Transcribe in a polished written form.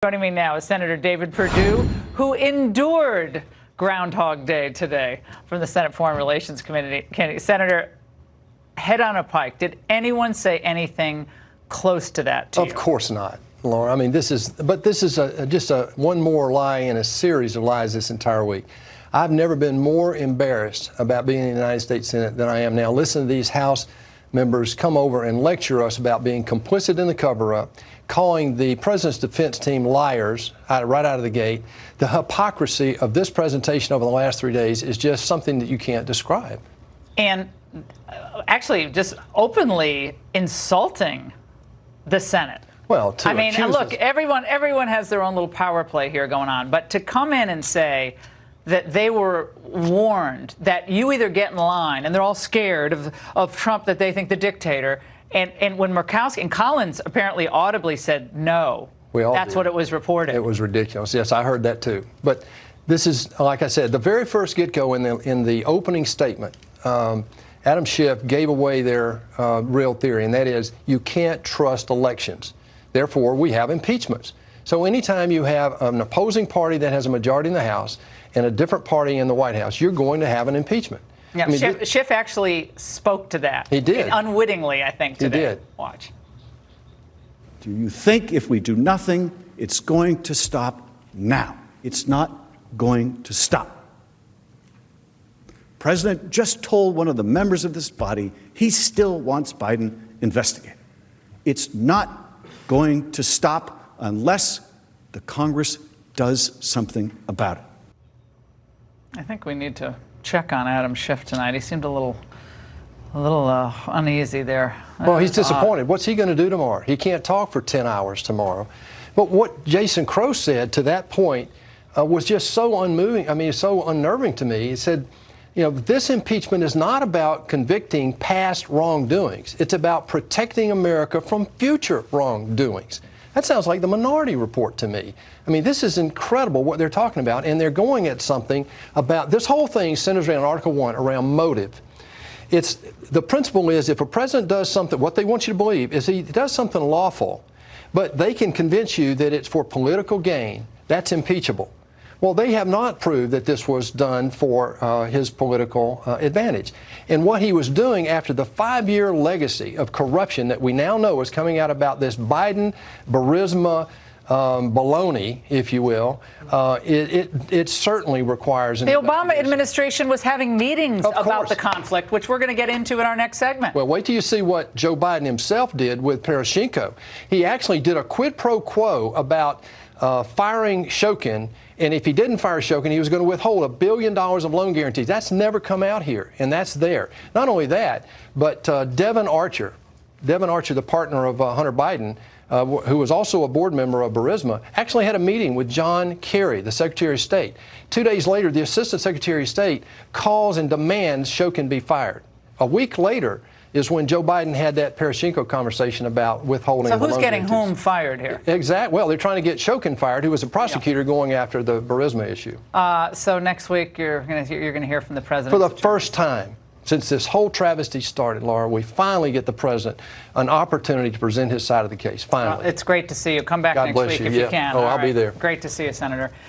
Joining me now is Senator David Perdue, who endured Groundhog Day today from the Senate Foreign Relations Committee. Senator, head on a pike, did anyone say anything close to that to you? Of course not, Laura. I mean, this is just one more lie in a series of lies this entire week. I've never been more embarrassed about being in the United States Senate than I am now. Listen to these House members come over and lecture us about being complicit in the cover-up, calling the president's defense team liars right out of the gate. The hypocrisy of this presentation over the last 3 days is just something that you can't describe. And actually just openly insulting the Senate. Well, I mean, look, everyone has their own little power play here going on, but to come in and say that they were warned that you either get in line, and they're all scared of Trump, that they think the dictator, and when Murkowski and Collins apparently audibly said no, that's what it was reported. It was ridiculous. Yes, I heard that too. But this is, like I said, the very first get-go in the opening statement. Adam Schiff gave away their real theory, and that is you can't trust elections. Therefore, we have impeachments. So anytime you have an opposing party that has a majority in the House and a different party in the White House, you're going to have an impeachment. Yeah, I mean, Schiff actually spoke to that. He did. Unwittingly, I think, today. He did. Watch. Do you think if we do nothing, it's going to stop now? It's not going to stop. The President just told one of the members of this body he still wants Biden investigated. It's not going to stop unless the Congress does something about it. I think we need to check on Adam Schiff tonight. He seemed a little uneasy there. Well, he's disappointed. What's he going to do tomorrow? He can't talk for 10 hours tomorrow. But what Jason Crow said to that point was just so unmoving. I mean, so unnerving to me. He said, you know, this impeachment is not about convicting past wrongdoings. It's about protecting America from future wrongdoings. That sounds like the Minority Report to me. I mean, this is incredible what they're talking about, and they're going at something about this whole thing centers around Article 1, around motive. The principle is if a president does something, what they want you to believe is he does something lawful, but they can convince you that it's for political gain. That's impeachable. Well, they have not proved that this was done for his political advantage. And what he was doing after the 5-year legacy of corruption that we now know is coming out about this Biden, Burisma, baloney, if you will, it certainly requires an investigation. The Obama administration was having meetings about the conflict, which we're going to get into in our next segment. Well, wait till you see what Joe Biden himself did with Poroshenko. He actually did a quid pro quo about firing Shokin, and if he didn't fire Shokin, he was going to withhold $1 billion of loan guarantees. That's never come out here, and that's there. Not only that, but Devin Archer, the partner of Hunter Biden, who was also a board member of Burisma, actually had a meeting with John Kerry, the Secretary of State. 2 days later, the Assistant Secretary of State calls and demands Shokin be fired. A week later is when Joe Biden had that Poroshenko conversation about withholding. So who's getting whom fired here? Exactly. Well, they're trying to get Shokin fired, who was a prosecutor going after the Burisma issue. So next week you're going to hear from the president for the first time since this whole travesty started, Laura. We finally get the president an opportunity to present his side of the case. Finally. It's great to see you. Come back next week if you can. Oh, I'll be there. Great to see you, Senator.